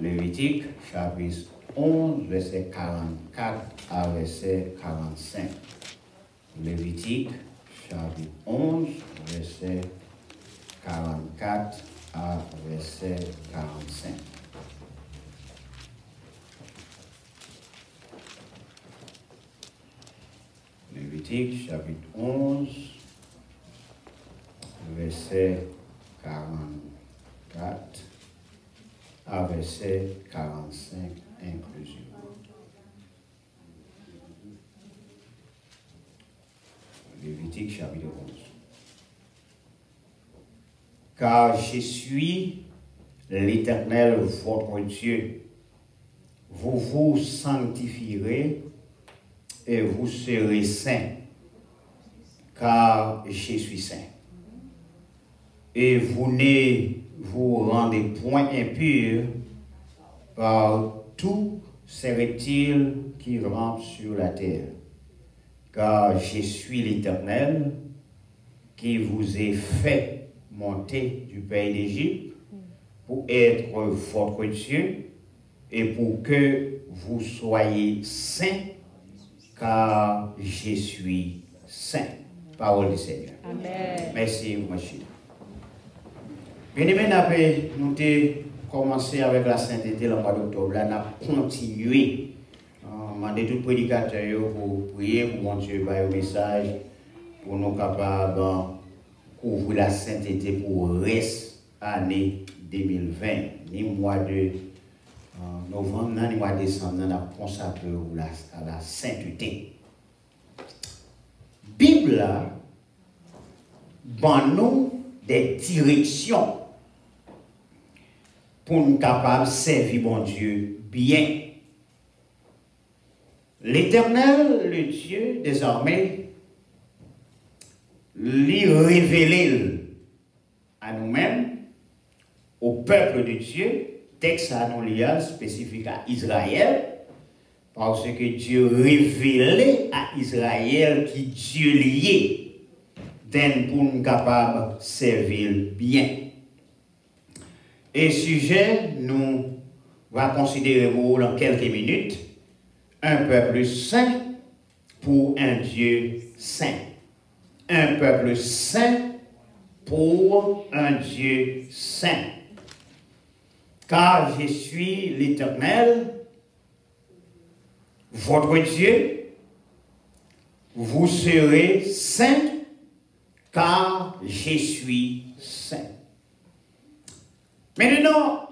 Lévitique, chapitre 11, verset 44 à verset 45. Lévitique, chapitre 11, verset 44 à verset 45. Lévitique, chapitre 11, verset 44 à verset 45 inclusif. Lévitique, chapitre 11. Car je suis l'Éternel, votre Dieu. Vous vous sanctifierez et vous serez saints, car je suis saint. Et vous ne vous rendez point impurs par tous ces reptiles qui rampent sur la terre, car je suis l'Éternel qui vous ai fait monter du pays d'Égypte pour être votre Dieu et pour que vous soyez saints, car je suis saint. Parole du Seigneur. Amen. Merci, monsieur. Bien aimé, nous avons commencé avec la sainteté le mois d'octobre. Là, nous avons continué. On a demandé tout prédicateur pour prier pour mon Dieu, par le message, pour nous capables de couvrir la sainteté pour le reste de l'année 2020. Ni mois de novembre, ni mois de décembre, nous avons consacré à la sainteté. Bible, nous des directions pour nous capables de servir mon Dieu bien. L'Éternel, le Dieu, désormais, lui révèle à nous-mêmes, au peuple de Dieu, texte à nous lié spécifique à Israël, parce que Dieu révélait à Israël qui Dieu lié, pour nous capables de servir bien. Et sujet, nous allons considérer dans quelques minutes un peuple saint pour un Dieu saint. Un peuple saint pour un Dieu saint. Car je suis l'Éternel, votre Dieu, vous serez saints, car je suis saint. Maintenant,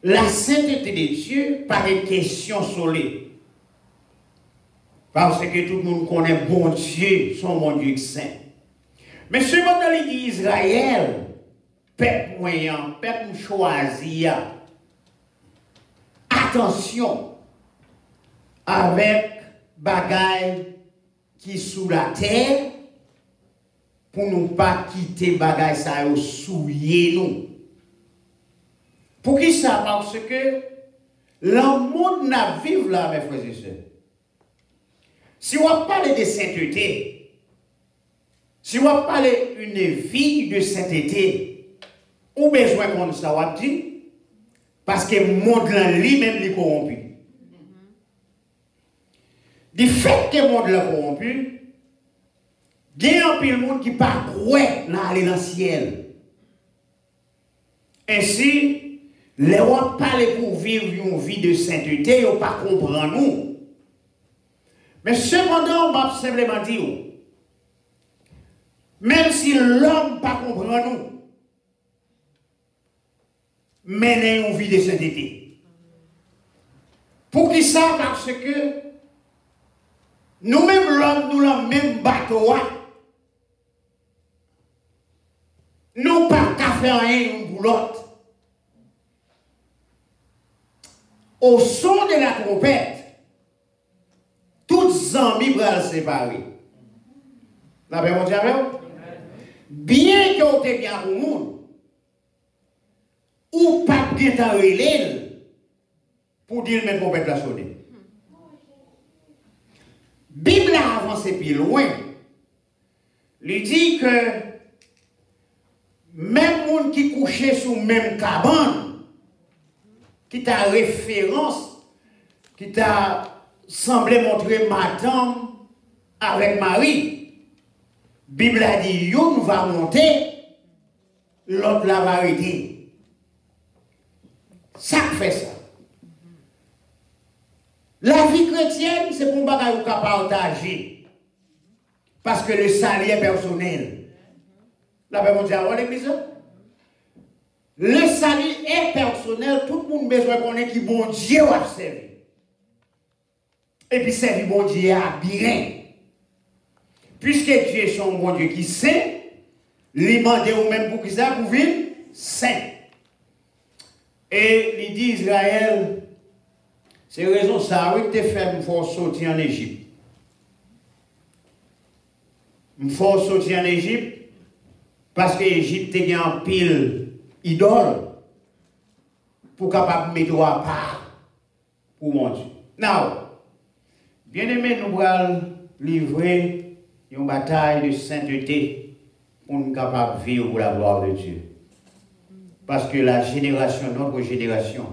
la sainteté de Dieu par une question solide. Parce que tout le monde connaît bon Dieu, son bon Dieu saint. Mais cependant, il dit Israël, peuple moyen, peuple choisi, attention avec bagaille qui sous la terre, pour nous pas quitter bagaille ça ou souiller nous. Pour qui ça? Parce que le monde n'a vivre là, mes frères et sœurs. Si on parle de sainteté, si on parle d'une vie de sainteté, on a besoin qu'on ça dit, parce que le monde lui-même est corrompu. Du fait que le monde est corrompu, il y a un peu de monde qui ne pas croire dans aller dans le ciel. Ainsi, les gens parlent pour vivre une vie de sainteté, ils ne pas comprendre nous. Mais cependant, on va simplement dire, même si l'homme ne pas comprend nous, mener une vie de sainteté. Pour qui ça? Parce que nous-mêmes, l'homme, nous l'avons même bateau. Nous pas qu'à faire rien pour l'autre. Au son de la trompette, toutes les amis vont se séparer. La paix, mon Dieu, bien que vous êtes bien au monde, ou pas bien t'arrêter pour dire que trompette la sonner. Bible a avancé plus loin. Il dit que même monde qui couchait sous même cabane, qui t'a référence, qui t'a semblé montrer madame avec Marie. Bible a dit, une va monter, l'autre la va arrêter. Ça fait ça. La vie chrétienne, c'est pour ne pas partager. Parce que le salut est personnel. La paix mondiale, on l'église. Le salut est personnel, tout le monde a besoin de connaître qui bon Dieu a servi. Et puis servir bon Dieu a bien. Puisque Dieu est son bon Dieu qui sait, il demande ou même pour qui ça, pour vivre saint. Et il dit Israël, c'est raison ça, oui, que tu fait, il faut sortir en Égypte. Il faut sortir en Égypte parce que l'Égypte est en pile idole pour capable de mettre à part pour mon Dieu. Now, bien aimé, nous allons livrer une bataille de sainteté pour nous capables de vivre pour la gloire de Dieu. Parce que la génération, notre génération,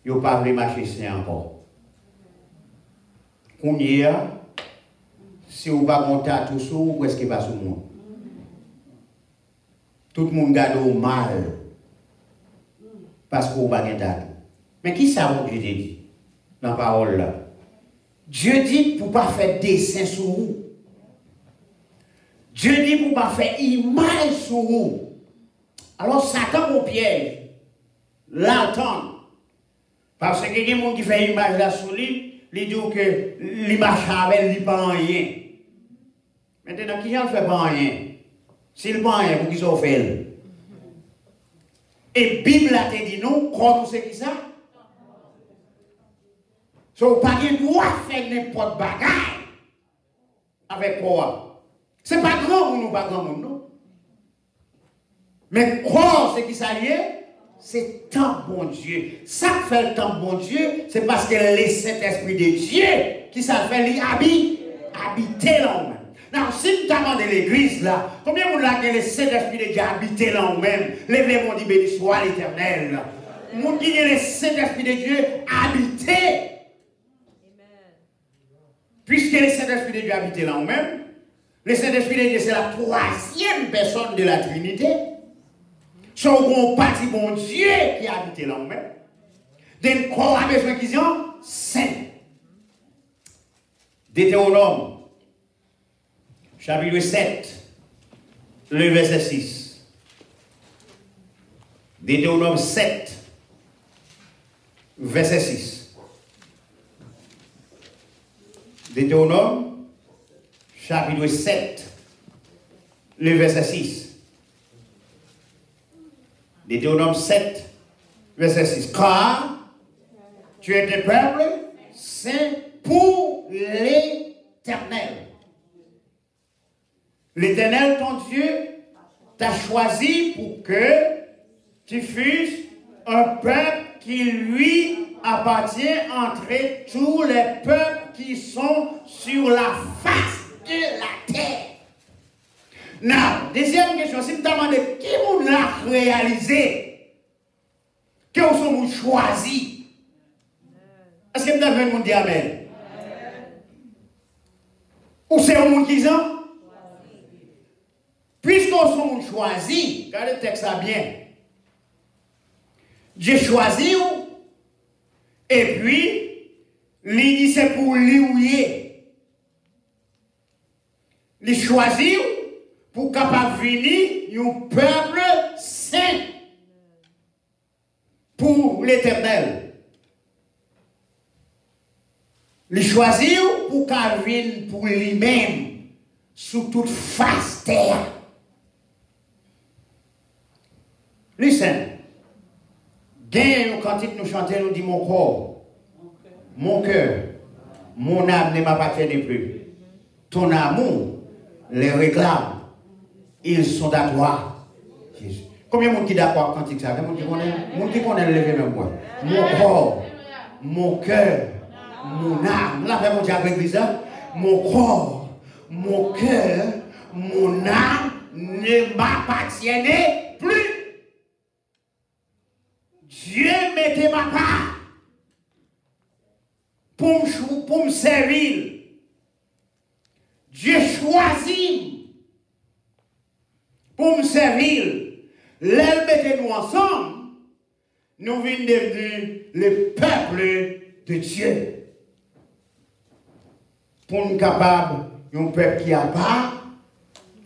ils n'ont pas voulu marcher sain encore. On y est, si on va monter à tout ça, où est-ce qu'il va sur le monde? Tout le monde garde au mal. Parce qu'on va gagner d'âge. Mais qui ça, mon Dieu dit dans la parole là? Dieu dit pour ne pas faire dessin sur vous. Dieu dit pour ne pas faire image sur vous. Alors Satan au piège, l'attend. Parce que il y a des gens qui font image là sur lui, ils disent que l'image avec lui pas rien. Maintenant, qui ne fait pas rien? S'il ne fait rien, pour qu'ils ont fait. Et la Bible a dit nous, quand c'est qui ça? So, pas de droit de faire n'importe bagaille avec quoi? Ce n'est pas grand pour nous, pas grand pour nous. Mais quoi, c'est qui ça y est? C'est tant bon Dieu. Ça fait le temps bon Dieu, c'est parce que le Saint-Esprit de Dieu qui ça fait habiter là-même. Non, si tu demandes l'église là, combien vous avez le Saint-Esprit de Dieu habiter là-même? Levez-moi, dit béni soit l'Éternel. Vous qui le Saint-Esprit de Dieu habiter. Puisque le Saint-Esprit de Dieu habite là même, le Saint-Esprit de Dieu c'est la troisième personne de la Trinité. Son bon parti bon Dieu qui habite là même. D'un corps a besoin qu'ils ont saint. Deutéronome, chapitre 7, le verset 6. Deutéronome 7, verset 6. Deutéronome, chapitre 7, le verset 6. Deutéronome 7, verset 6. Car tu es un peuple saint pour l'Éternel. L'Éternel, ton Dieu, t'a choisi pour que tu fusses un peuple qui lui appartient entre tous les peuples qui sont sur la face de la terre. Now, deuxième question, si tu demandes qui vous l'a réalisé, que vous sommes choisis, est-ce que vous avez un dit amen? Ou c'est un monde qui dit? Puisqu'on sommes choisis, regardez le texte là bien. Dieu choisit ou? Et puis, il dit c'est pour lui. Il choisit pour capable venir un peuple saint pour l'Éternel. Il choisit pour qu'il vienne pour lui-même sous toute face terre. Listen. Gagne quand nous chantons, nous dit mon corps, mon cœur, mon âme ne m'appartient plus. Ton amour les réclame. Ils sont à toi. Jésus. Combien de monde qui d'accord quand il ça? Combien de monde qui connaît lever même moi? Mon corps, mon cœur, mon âme. Là, mon Dieu avec l'église, mon corps, mon cœur, mon âme ne m'appartiennent plus. Dieu mettait ma part pour me servir. Dieu choisit pour me servir. L'elle mettait nous ensemble, nous venons devenir le peuple de Dieu. Pour nous capables, un peuple qui a part,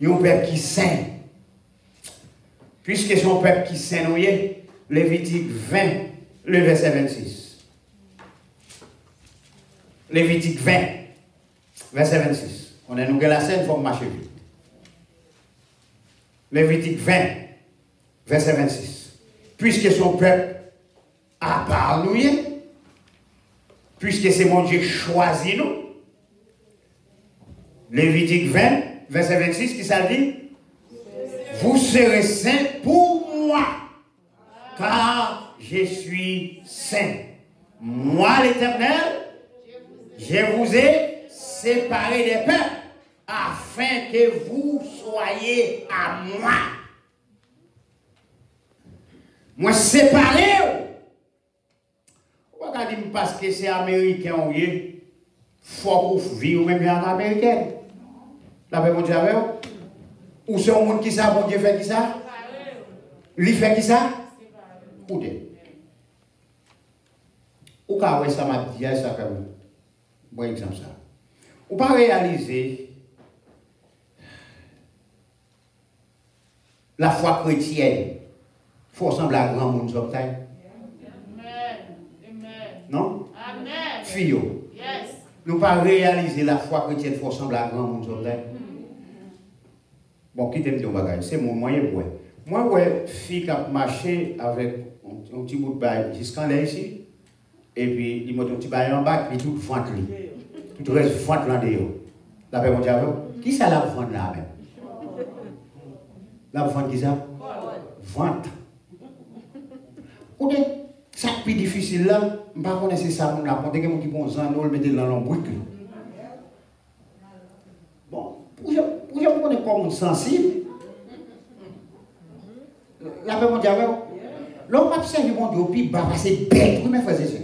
un peuple qui saint. Puisque c'est un peuple qui saint, nous Lévitique 20, le verset 26. Lévitique 20, verset 26. On a nous la scène, il faut marcher vite. Lévitique 20, verset 26. Puisque son peuple a part nous, puisque c'est mon Dieu choisi nous. Lévitique 20, verset 26, qui ça dit? Vous serez saints pour moi, car je suis saint. Moi, l'Éternel, je vous ai séparés des peuples, afin que vous soyez à moi. Moi, séparé. Regardez, parce que c'est américain, il faut vivre même en américain. La paix, mon Dieu, avec vous. Ou c'est un monde qui ça, bon Dieu fait qui ça? Lui fait qui ça? Ou de. Ou quand ça m'a dit, ça fait bon exemple ça. Ou pas réaliser la foi chrétienne. Il faut ressembler à grand monde sur taille. Non? Amen. Fio. Yes. Nous pas réaliser la foi chrétienne, il faut ressembler à grand monde sur taille. Bon, qui t'aime dire bagage, c'est mon moyen pour moi. Moi, fille qui a marché avec un petit bout de bail jusqu'en là ici, et puis il m'a un petit bail en bas, puis tout ventre, tout reste ventre là dedans. La paix, mon Dieu, qui ça la vente là même? La vente qui ça? Vente. Ou ça plus difficile là, je ne sais pas si c'est ça, je ne sais pas qui prend ça, nous le mettons dans l'emboucle. Bon, pour je connais pas mon sensible. La paix, mon Dieu, l'homme observe mon Dieu, puis bah, c'est bête, oui, mais frère, c'est ça.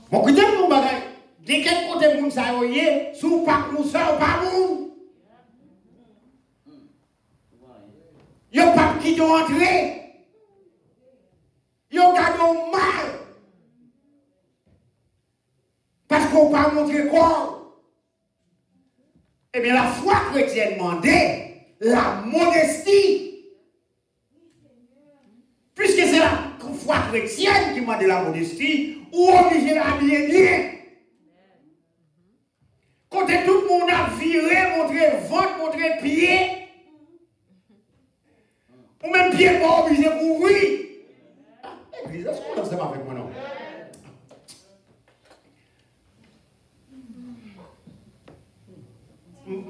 Bon, écoutez, mon bagage, de quel côté moun ça y est, sous pas moun ça ou pas moun. Yo pas qui doit entrer. Yo gardé mal. Parce qu'on pas montrer quoi. Eh bien, la foi chrétienne demandait la modestie. Puisque c'est la foi chrétienne qui demande la modestie, ou obligé à habiller bien. Quand tout le monde a viré, montré ventre, montré pied, ou même pied pas obligé de couvrir. Église, est-ce qu'on est avec moi non? Je ne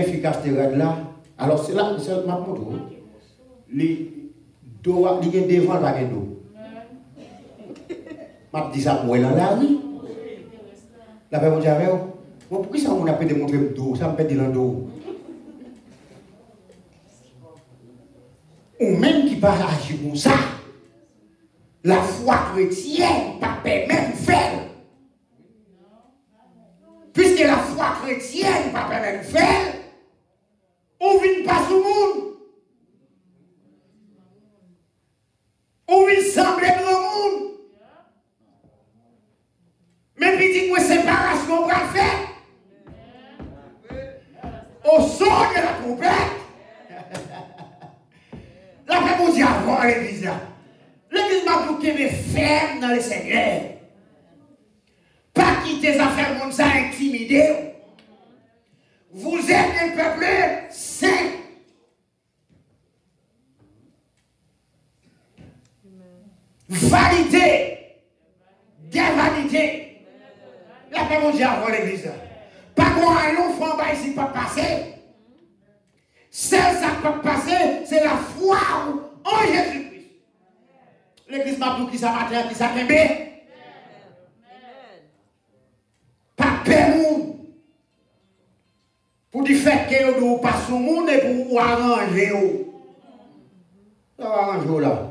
sais pas si là. Alors, c'est là, c'est ma moto. Les dos, les devant, pas de dos. Je dis ça pour elle dans la rue. La paix, mon Dieu, pourquoi ça, on a pu démontrer le dos? Ça me fait dire le dos. Ou même qui va agir comme ça, la foi chrétienne ne pas permettre de faire. Puisque la foi chrétienne ne pas permettre de faire, on ne vient pas sous le monde. On vient sembler grand monde. Mais puis dites-moi, séparation, on va faire. Au son de la trompette. La paix, mon Dieu, avant l'église là. L'église m'a bloqué, mais ferme dans le Seigneur. Pas quitter les affaires, monde ça intimider. Vous êtes un peuple saint. Validé. Dévalidé. La paix, mon Dieu, avant l'église là. Pas qu'on a un enfant ici pas passer. Celle ça peut passer, c'est la foi en Jésus-Christ. L'église m'a dit qui ça matin, qui ça kembe. Pas peur. Pour dire fait que vous passe au monde et pour arranger. Ça va un jour là.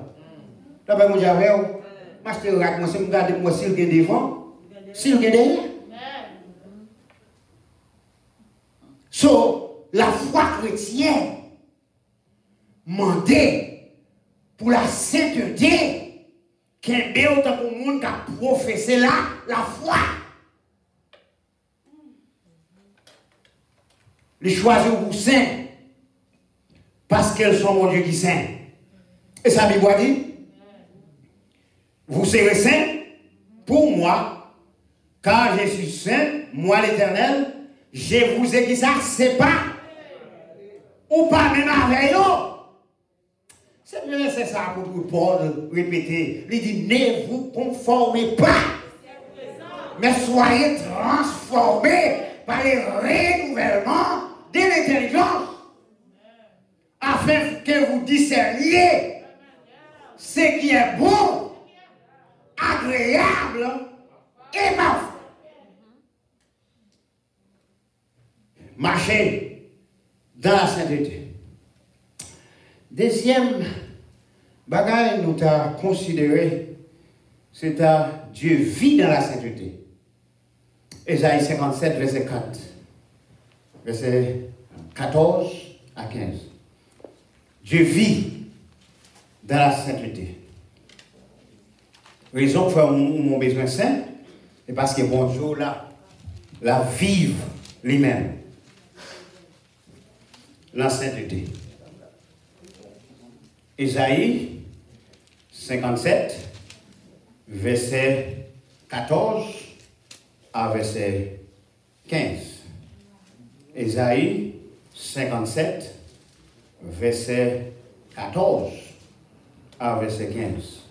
Là, ben, mon j'avais, moi, je te raconte, moi, si je regarde moi s'il y a devant, s'il y a derrière. So, la foi chrétienne, mandée pour la sainteté, qu'un bé autant pour le monde qui a professé la foi. Les choisir pour saints, parce qu'elles sont mon Dieu qui saint. Et ça, Bible dit, vous serez saints pour moi, car je suis saint, moi l'Éternel, je vous ai dit ça, c'est pas, ou pas même avec eux. C'est bien, c'est ça pour tout Paul répéter. Il dit, ne vous conformez pas, mais soyez transformés par les renouvellements de l'intelligence, afin que vous discerniez ce qui est bon, agréable et parfait. Marcher dans la sainteté. Deuxième bagaille, nous avons considéré, c'est à Dieu vit dans la sainteté. Ésaïe 57, verset 4. Verset 14 à 15. Dieu vit dans la sainteté. Raison pour faire mon besoin saint, c'est parce que bon Dieu là, la vive lui-même. La sainteté. Ésaïe 57, verset 14 à verset 15. Ésaïe 57, verset 14 à verset 15.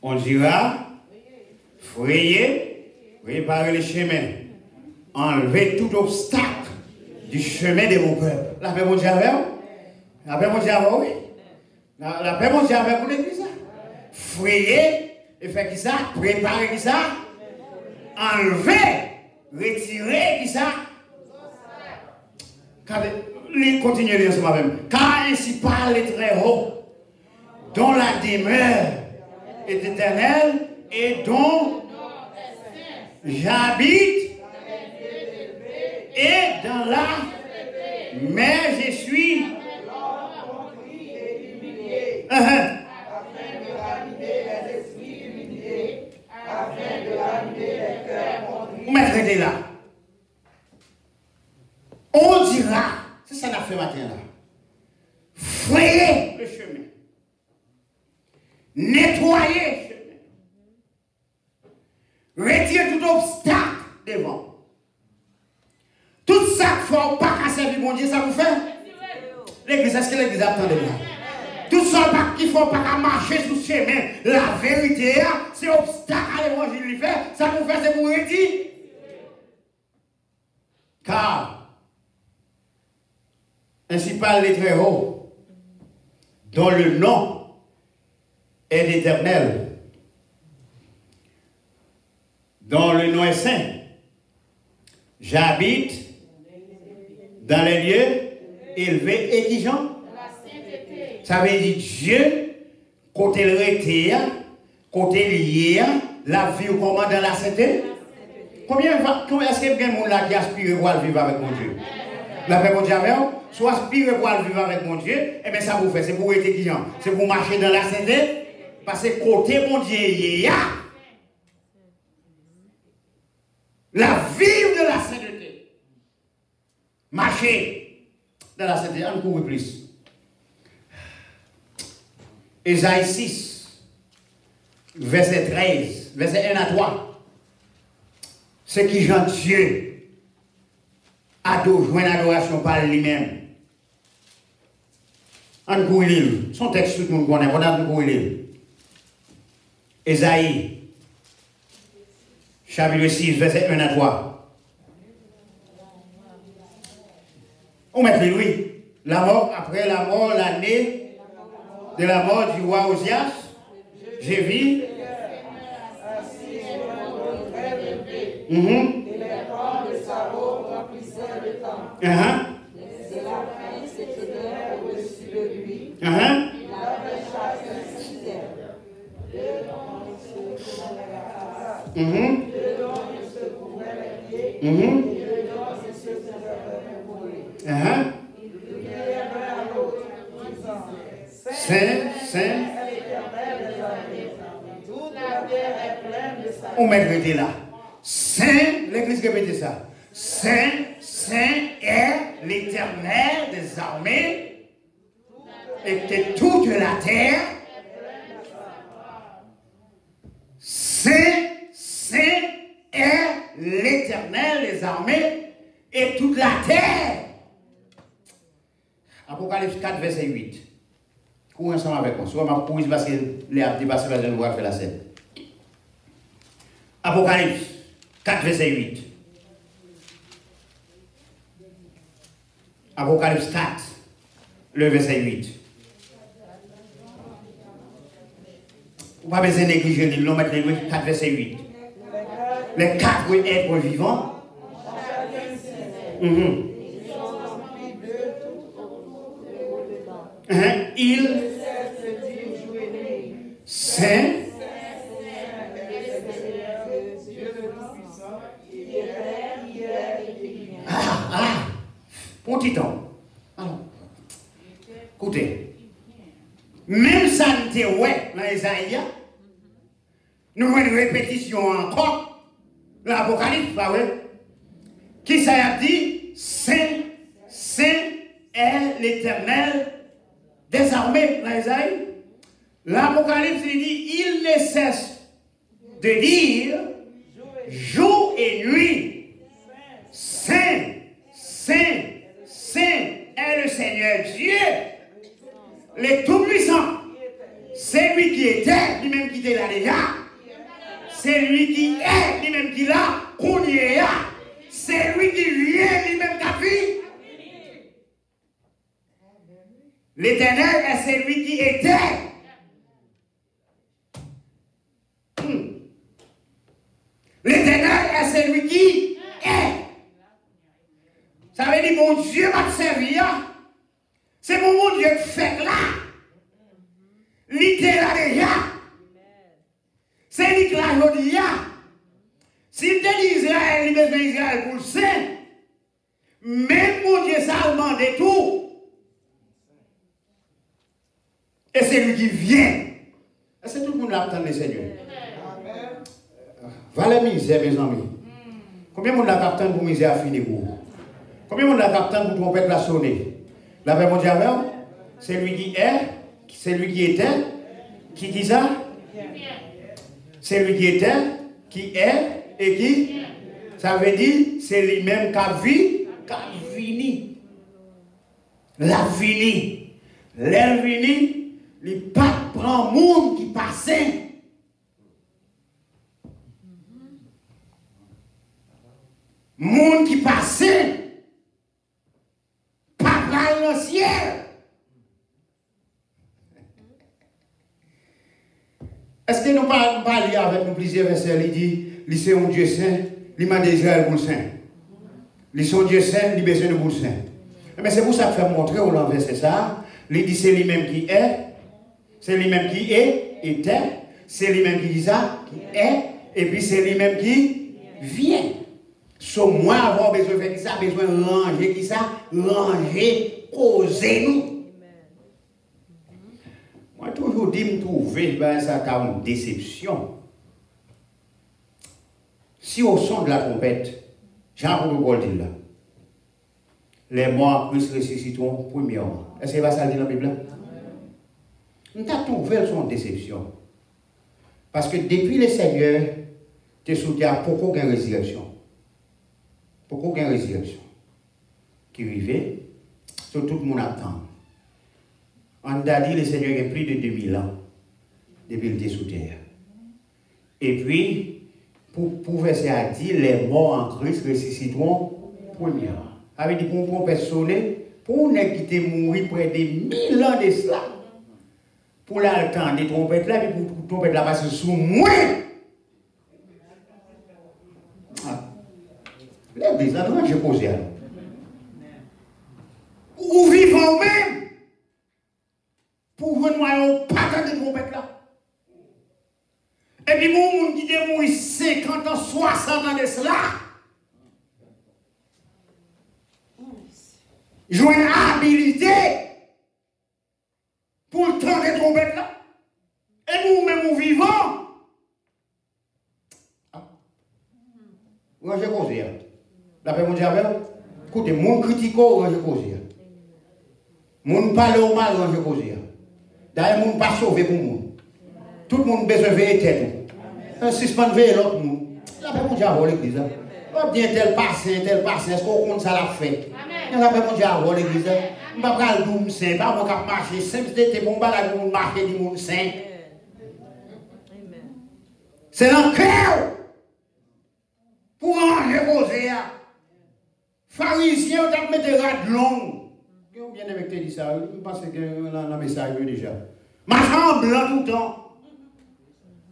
On dira, frayez, réparez les chemins, enlevez tout obstacle du chemin de mon peuple. La paix, mon Dieu, avec vous? La paix, mon Dieu, avec vous? Oui. La paix, mon Dieu, avec vous, l'église? Frayez, et fait qui ça? Préparez qui ça? Enlevez, retirez qui ça? Continuez de dire ça même. Car ainsi parle les très haut, dont la demeure est éternelle et dont j'habite. Et dans la mer, je suis. Afin de ranimer les esprits humiliés, afin de ranimer les cœurs contris. Vous mettez là. On dira, c'est ça qu'on a fait matin là. Frayez le chemin. Nettoyez le chemin. Retirez tout obstacle devant. Tout ça qu'il ne faut pas servir mon Dieu, ça vous fait? L'église, est-ce que l'église attend de moi? Tout ça qu'il ne faut pas marcher sous ce chemin. La vérité, c'est obstacle à l'évangile lui fait. Ça vous fait, c'est pour retirer. Car, ainsi parle les très hauts, dont le nom est l'Éternel, dont le nom est saint. J'habite dans les lieux élevés et qui gens? Ça veut dire Dieu, côté le rété, côté lié, la vie ou comment dans la sainteté? Combien est-ce qu'il y a des gens là qui aspirent pour vivre avec mon Dieu? La paix, mon Dieu, soit aspirent pour vivre avec mon Dieu, et bien ça vous fait, c'est pour être qui gens? C'est pour marcher dans la sainteté? Parce que côté mon Dieu, il y a la vie de la sainteté. Marcher dans la sainteté, on court plus. Ésaïe 6, verset 13, verset 1 à 3. C'est qui Jean Dieu a joint l'adoration par lui-même. On court l'île. Son texte, tout le monde connaît. On a court l'île. Ésaïe, chapitre 6, verset 1 à 3. On met lui. La mort, après la mort, l'année de la mort du roi Osias, j'ai vu. Et les corps de Saro remplissaient le temple. Et la crainte s'éteignait au-dessus de lui. On met là. Saint, l'église répète ça. Saint, Saint est l'Éternel des armées et que toute la terre. Saint, Saint est l'Éternel des armées et toute la terre. Apocalypse 4, verset 8. Courez ensemble avec moi. Soit ma pousse parce que les a dépassé parce que nous allons faire la scène. Apocalypse 4, verset 8. Apocalypse 4, le verset 8. Vous n'avez pas besoin de négliger le nom, mettre 4, verset 8. Les 4 êtres vivants. Il Saint pour petit temps. Alors, écoutez, même ça n'était ouais dans Isaïe, nous avons une répétition encore dans l'Apocalypse, pas vrai? Qui ça a dit? Saint, Saint est l'Éternel des armées dans Isaïe. L'Apocalypse dit, il ne cesse de dire jour et nuit, Saint, Saint, Saint est le Seigneur Dieu, le Tout-Puissant. C'est lui qui était, lui-même qui était là déjà. C'est lui qui est, lui-même qui l'a, qu'on y est là. C'est lui qui vient, lui-même qui a vu. L'Éternel est celui qui était. L'Éternel est celui qui est. Ça veut dire mon Dieu va te servir. C'est mon Dieu qui fait là. L'idée là déjà. C'est lui qui l'a dit là. Si tu dis Israël, il besoin d'Israël pour le saint. Même mon Dieu ça demande tout. Et c'est lui qui vient. Est-ce que tout le monde attend le Seigneur? Valez misère, mes amis. Combien de monde a capté pour misère à finir pour? Combien de monde a capté pour trompette la sonner? La paix mondiale, c'est lui qui est, c'est lui qui était. Qui dit ça? C'est lui qui était, qui est et qui? Ça veut dire, c'est lui-même qui a vu, qui a fini. La fini. L'air fini. Les pas prend monde qui passait. Monde qui passait. Pas dans le ciel. Est-ce que nous parlons avec nous plusieurs versets? Il dit, il c'est un Dieu saint, il m'a dit Israël pour le saint. Il sont Dieu saint, il besoin de pour le saint. Mais c'est pour ça que fait montrer au l'envers c'est ça. Il dit c'est lui-même qui est. C'est lui-même qui est, était, c'est lui-même qui dit ça, qui est, et puis c'est lui-même qui vient. Sauf moi, avoir besoin de faire ça, besoin de ranger qui ça, ranger, causer nous. Moi, toujours dit, me trouver, ben, ça a une déception. Si au son de la trompette, Jean-Paul dit là, les morts en Christ ressusciteront premièrement. Est-ce que va ça dire dans la Bible? Nous avons trouvé son déception. Parce que depuis le Seigneur, tu es soutenu beaucoup de résurrection. Beaucoup de résurrection. Qui vivait, sur tout le monde attend. On a dit que le Seigneur a plus de 2000 ans depuis qu'il était sous terre. Et puis, pour verser à dire, les morts en Christ ressusciteront premièrement. Ça veut dire pour une personne, pour une qui était mort près de 1000 ans de cela. Pour l'entendre des trompettes là, et pour les trompettes là passer sous moi. L'église là, non, j'ai posé alors. Ou vivons même pour vous noyer pas de trompettes là. Et puis, mon monde qui qui démouille 50 ans, 60 ans de cela. Jouent une habilité pour le temps des trompettes là. Et nous-mêmes, nous vivons. Rangez causer. D'après mon diable, écoutez, mon critico, rangez causer. Mon parle au mal, rangez causer. D'ailleurs, mon pas sauvé pour moi. Tout le monde besoin de veiller tête. Un suspend veiller l'autre monde. D'après mon diable, l'église. Pas bien tel passé, est-ce qu'on compte ça l'a fait? D'après mon diable, l'église. Je ne vais pas le doum saint, pas mon cap marcher. C'était bon bagage pour marcher du monde saint. C'est dans le cœur. Pour ranger posé. Pharisiens, on mettre des rats longs. Bien avec tes dit ça, je pense que dans le message déjà. Marchand blanc tout le temps.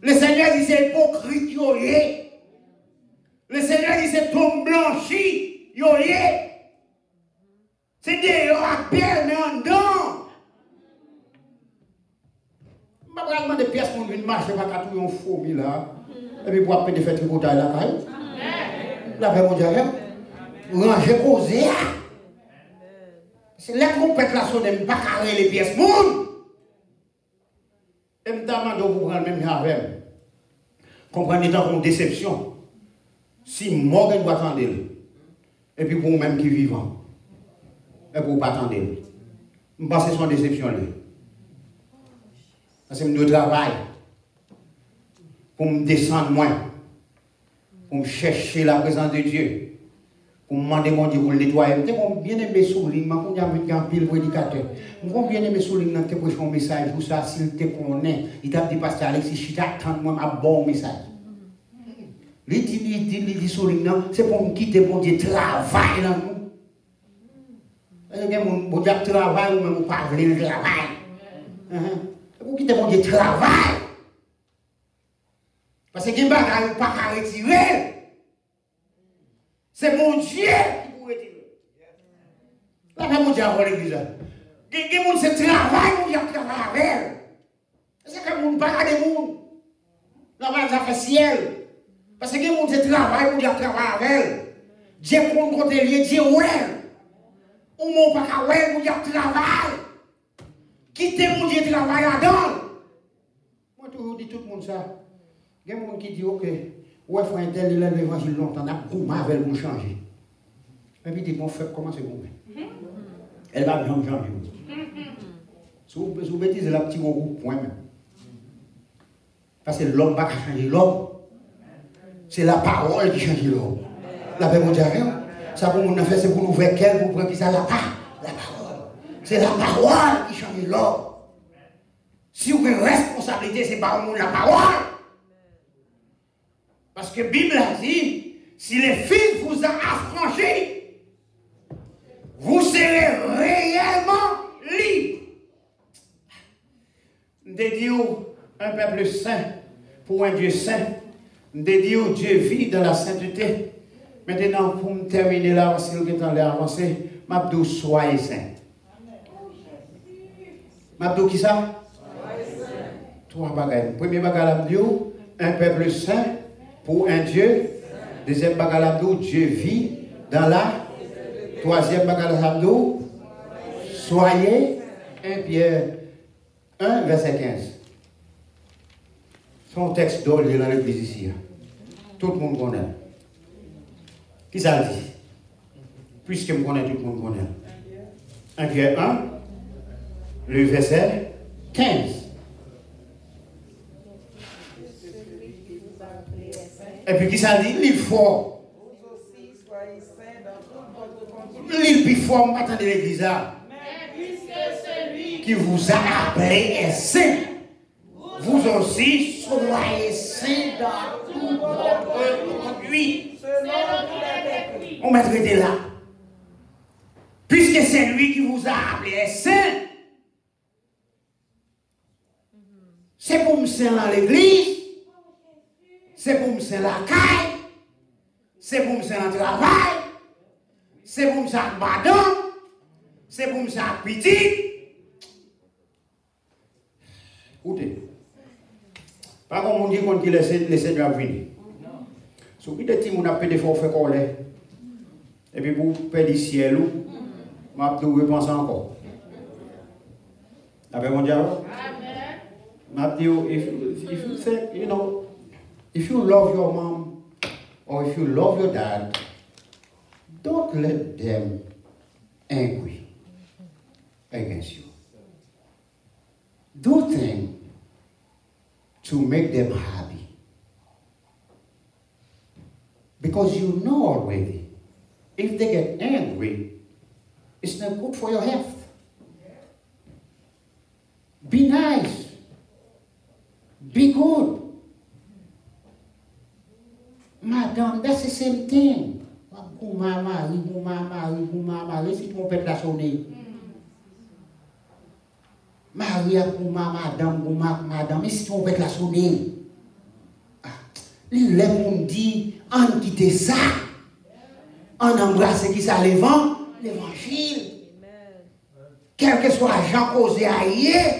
Le Seigneur dit c'est hypocrite, yoye. Le Seigneur dit c'est tombe blanchi, yoye. C'est des rappels, mais en dedans. Je ne vais pas demander des pièces pour venir marcher, pas qu'à tout un faux là. Et puis pour appeler des fêtes tripotailles là, quand même. La paix mondiale, ranger causé. C'est la trompette là, sonne, pas carrer les pièces, monde. Et je demande vous prendre même avec. Comprenez dans une déception. Si Morgan doit attendre, et puis pour vous-même qui vivant, et pour ne pas attendre, je pense que c'est une déception. Parce que je travaille pour me descendre moins, pour me chercher la présence de Dieu, pour me demander mon Dieu pour le nettoyer. Je suis bien aimé souligner, je suis un pile prédicateur. Je suis bien aimé souligner que pour un message, pour ça, s'il te connaît, il t'a dit, Pasteur Alexis, je t'attends moi un bon message. Il dit souligner, c'est pour me quitter mon Dieu travail dans nous. Mon Dieu travail ou même pas le travail. Pour quitter mon Dieu travail. Parce que il n'y a pas qu'à retirer. C'est mon Dieu qui vous retire. Là, mon Dieu a l'église. Il y a des gens qui travaillent, mon Dieu travaille avec. C'est que mon Dieu pas de monde. Là, ça fait ciel. Parce que mon Dieu travaille, mon Dieu travaille avec. Dieu compte côté lié, Dieu ouais. Ou mon pas qu'à ouais, mon Dieu travaille. Quittez mon Dieu travaille là-dedans. Moi, toujours dis tout le monde ça. Il y a des gens qui disent, ok, ouais, frère, tel, il a l'évangile longtemps, on a beaucoup avec vous changer. Et puis, il dit, bon, fait, comment c'est bon? Elle va bien changer. Si vous bêtisez la petite groupe, point même. Parce que l'homme ne va pas changer l'homme. C'est la parole qui change l'homme. La paix mondiale, ça pour nous faire, c'est pour nous faire qu'elle, pour prendre ça la parole. C'est la parole qui change l'homme. Si vous avez une responsabilité, c'est pas la parole. Parce que la Bible a dit, si les Fils vous a affranchis, vous serez réellement libres. Dédié un peuple saint pour un Dieu saint. Dédié Dieu vit dans la sainteté. Maintenant, pour me terminer là, parce que le temps est avancé, Mabdou, soyez saint. Mabdou, qui ça? Trois bagages. Premier bagage, un peuple saint pour un Dieu. Deuxième bagage, Dieu vit dans la. Troisième bagage, soyez. 1 Pierre 1, verset 15. Son texte d'or, il est dans l'église ici. Tout le monde connaît. Qui ça dit? Puisque je connais, tout le monde connaît. 1 Pierre 1, le verset 15. Et puis qui ça dit? L'île fort. L'île plus fort, attendez l'église là. Qui vous a appelé est saint. Vous aussi soyez saints dans tout votre conduite. On m'a traité là. Puisque c'est lui qui vous a appelé est saint. C'est pour me saint dans l'église. C'est pour me saint la caille. C'est pour me saint dans le travail. C'est pour me saint madame. C'est pour me saint petit. Écoutez. Pas comme on dit qu'on dit le Seigneur venir. Si vous avez dit qu'on a fait des fois, fait colère. Et puis vous perdez le ciel, je vais repenser encore. Avec mon diable? Amen. If you say, you know, if you love your mom or if you love your dad, don't let them angry against you. Do things to make them happy. Because you know already, if they get angry, it's not good for your health. Be nice. Be good. Madame, that's the same thing. Laissez ton père la sonner. Maria pour madame, mais si ton père la sonner. Les gens disent, on quitte ça. On embrasse qui ça l'évangile. Quel que soit Jean causé ailleurs,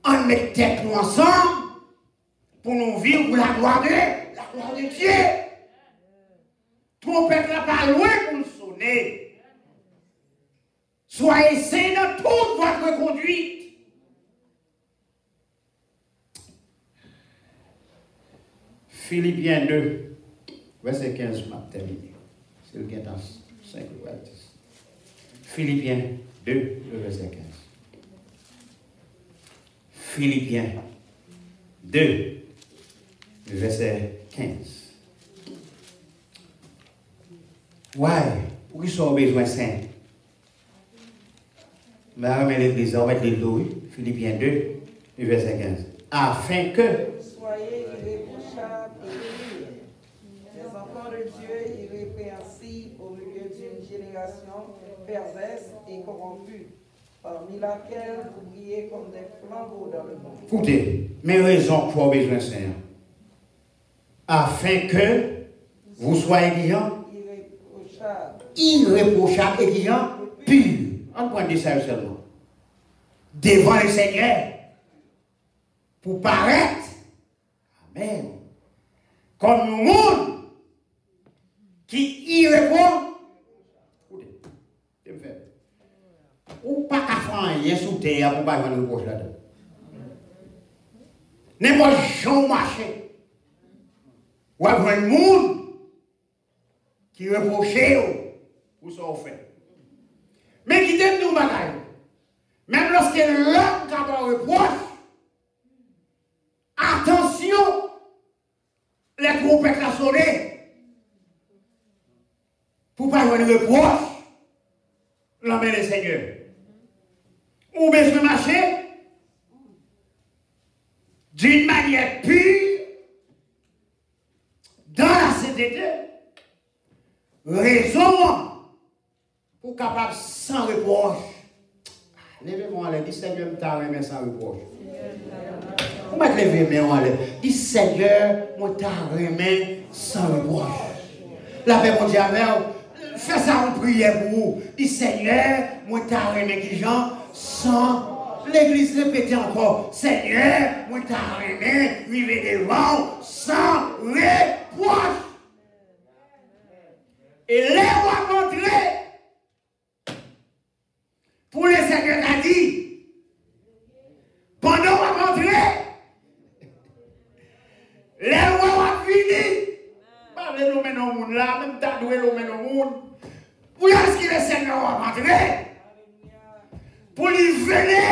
on met tête nous ensemble pour nous vivre pour la gloire de Dieu. Trompette n'a pas loin pour le sonner. Soyez saints dans toute votre conduite. Philippiens 2, verset 15, m'a terminé. C'est le 5 verset. Philippiens 2, le verset 15. Philippiens 2, le verset 15. Ouais, pour qu'ils soient besoin saint. Mais avec l'église, on va mettre les louis. Philippiens 2, le verset 15. Afin que soyez irréprochables et purs, les enfants de Dieu irrépréhensibles au milieu d'une génération perverse et corrompue, parmi laquelle vous brillez comme des flambeaux dans le monde. Écoutez, mes raisons pour besoin Seigneur. Afin que vous soyez irréprochables et purs. On prend des ça seulement. Devant le Seigneur. Pour paraître. Amen. Comme le monde qui irréprochable. Écoutez, ou pas qu'à faire rien sous terre pour pas faire le reproche là-dedans. N'importe Jean marché. Ou avoir un monde qui reproche pour ça fait. Mais qui t'aime nous bagaille. Même lorsque l'homme qui a un reproche, attention, les trompettes la sonner. Pour pas avoir un reproche, l'homme est le Seigneur. Ou besoin de marcher d'une manière pure, dans la sainteté, raison pour capable sans reproche. Levez-moi là, dis Seigneur, je t'ai sans reproche. Vous mettez levez-moi là, dis Seigneur, je t'ai sans reproche. La paix mondiale, fais ça en prière pour vous. Dis Seigneur, je t'ai qui gens sans. L'église répète encore, Seigneur, je t'ai vivre devant sans reproche. Et les rois montrer pour le Seigneur a dit pendant qu'on montrer les rois ont fini. Pas les hommes dans le monde là, même t'as doué l'homme dans le monde. Pour est-ce que le Seigneur a montré pour lui venir.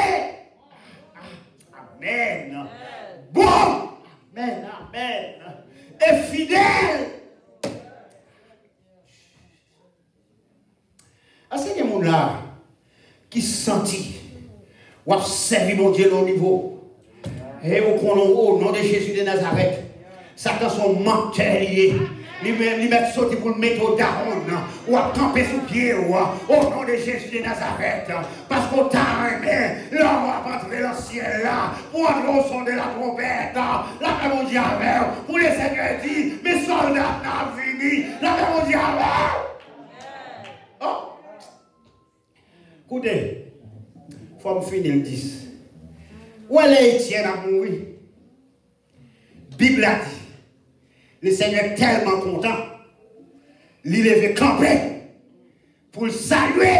Amen. Bon. Amen. Amen. Et fidèle. Est-ce qu'il y a des gens là qui se sentent ou ont servi mon Dieu au niveau et au nom de Jésus de Nazareth, Satan son menteur lié. Lui mettre sauter pour le mettre au daron ou à camper sous pied au nom de Jésus de Nazareth. Parce qu'on t'a aimé, l'homme va rentrer dans le ciel là pour entrer au son de la trompette. La paix mondiale, pour le Seigneur dit, mes soldats n'ont fini. La paix mondiale. Oh! Écoutez, il faut me finir le 10. Où est Étienne à mourir? Bible a dit, le Seigneur est tellement content, il est campé pour saluer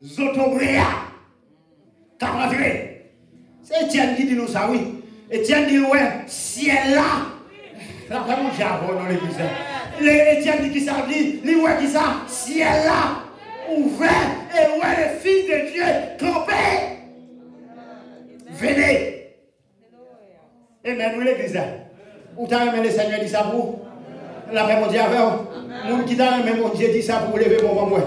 Zotobréa. T'as rentré. C'est Étienne qui dit nous ça, oui. Étienne dit, ouais, ciel là. Là, vraiment, j'ai avant dans l'église. Étienne dit qui ça dit, lui, ouais, qui ça, ciel là, ouvert, et ouais, les fils de Dieu campés. Venez. Et même l'église. Où t'as aimé le Seigneur dit ça pour? La même on dit avec vous. Moun qui t'a aimé mon Dieu dit ça pour lever mon moi.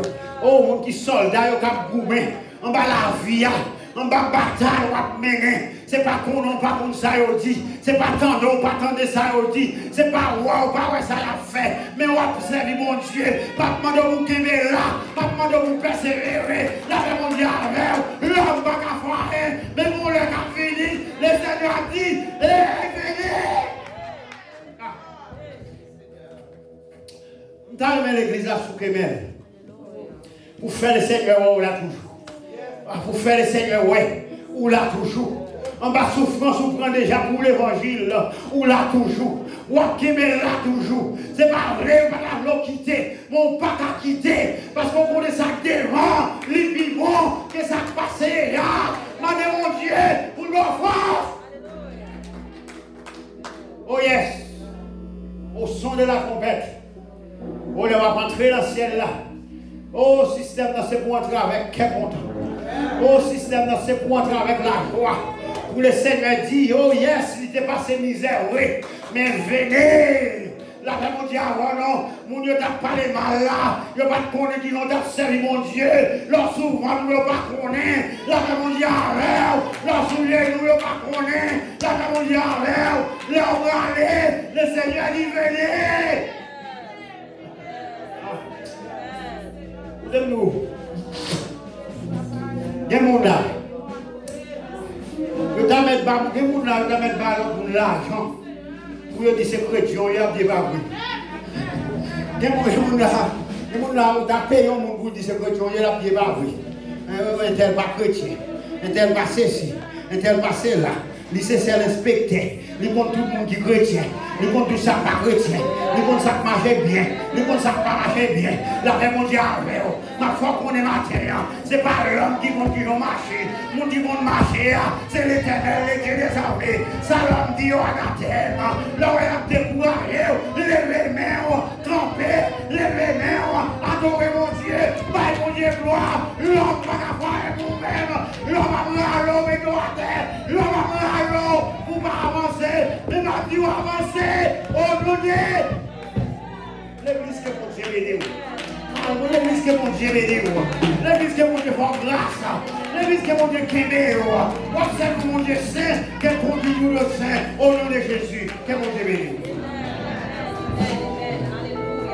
Oh, moun qui soldat, yo cap goumé, en bas la vie, en bas bataille, ou ap mener. C'est pas qu'on non pas comme ça yo dit. C'est pas tendre, pas tendre ça yo dit. C'est pas wow, pas ouais ça l'a fait. Mais on a servi mon Dieu. Pas demander vous qui est là, pas demander vous persévérer. La même on dit avec l'homme pas qu'à foirer, mais mon le qu'a fini. Le Seigneur a dit, venez. T'as aimé l'église à Soukemel. Pour faire le Seigneur, ou là toujours. Pour faire le Seigneur, ouais, ou là toujours. En bas souffrance, on prend déjà pour l'évangile, ou là toujours. Ou à là toujours. C'est pas vrai, on va pas quitter. Mais on pas qu'à quitter. Parce qu'on connaît ça devant, les vivants, que ça passe là. Mandez mon Dieu pour nos forces. Oh yes. Au son de la trompette. On va rentrer dans le ciel là. Oh, système, c'est pour entrer avec quel content. Oh, système, c'est pour entrer avec la joie. Pour le Seigneur dit, oh yes, il était passé misère, oui. Mais venez. La femme dit, ah non, mon Dieu t'a parlé mal là. Il n'y a pas de connaître qui n'ont pas servi mon Dieu. Leur souverain, nous ne pas connaître. La femme dit, ah leur soulier, nous ne pas connaître. La femme dit, ah leur aller. Le Seigneur dit, venez. Nous. Il y a des gens là. Il y a des gens qui ont l'argent. Pour dire que c'est chrétien, il y a des gens qui ont l'argent. Il y a des gens qui ont payé pour dire que c'est chrétien, il y a des gens qui sont pas chrétien. Un tel pas ceci, un tel pas cela. Il c'est l'inspecteur. Il compte tout le monde qui est chrétien. Il compte tout ça pas chrétien. Il compte ça qui marche bien. Il compte ça qui marche bien. La paix mondiale, ma foi qu'on est matériel. Ce n'est pas l'homme qui continue à marcher. Mon qui vont marcher, c'est l'Éternel, le Dieu des armées. Ça l'homme dit au anathème. Là où il a découragé, levez les mains, trempez, levez les mains, adorez mon Dieu, bâille mon Dieu gloire. L'homme va avoir vous-même. L'homme va l'homme et doit être. L'homme va l'homme pour pas avancer. Mais ma vie va avancer. Oh mon Dieu. L'église que mon Dieu bénit. L'église que mon Dieu bénit. L'église que mon Dieu fait grâce. L'église que mon Dieu bénit. Observe mon Dieu saint. Qu'elle continue le saint. Au nom de Jésus. Que mon Dieu bénit.